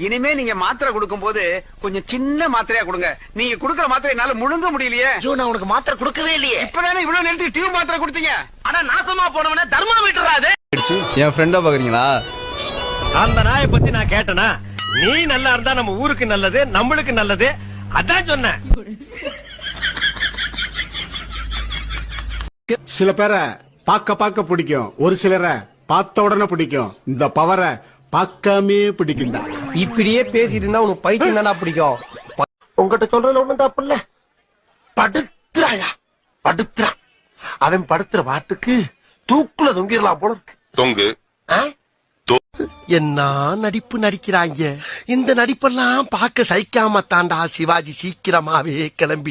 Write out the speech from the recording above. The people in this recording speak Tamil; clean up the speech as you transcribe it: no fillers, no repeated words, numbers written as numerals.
இனிமே நீங்க மாத்திரை கொடுக்கும் போது கொஞ்சம் சின்ன மாத்திரையா கொடுங்க. நீங்க குடுக்கற மாத்திரை என்னால முழுங்க முடியலையே. நான் உனக்கு மாத்திரை கொடுக்கவே இல்லையே. இப்பதானே இவ்வளவு நேரத்துக்கு டியூப் மாத்திரை கொடுத்தீங்க. ஆனா நாசமா போனவன தர்மாமீட்டர் அது. என் ஃப்ரெண்டா பாக்குறீங்களா? அந்த நாயை பத்தி நான் கேட்டனா, நீ நல்லா இருந்தா நம்ம ஊருக்கு நல்லது, நம்மளுக்கு நல்லது, அதான் சொன்னேன். சில பேரை பார்க்க பிடிக்கும், ஒரு சிலரை பார்த்த உடனே பிடிக்கும். இந்த பவரை பார்க்காமே பிடிக்கும்டா. இப்படியே பேசிட்டு இருந்தா உனக்கு பைத்தியம் தானா பிடிக்கும். உங்ககிட்ட சொல்றதுல ஒண்ணும் தப்பு இல்ல. படுத்துறாயா படுத்துறா. அவன் படுத்துற பாட்டுக்கு தூக்குல தொங்கிடலாம் போல இருக்கு. தொங்கு. என்ன நடிப்பு நடிக்கிறாங்க. இந்த நடிப்பெல்லாம் பார்க்க சகிக்காம தாண்டா சிவாஜி சீக்கிரமாவே கிளம்பி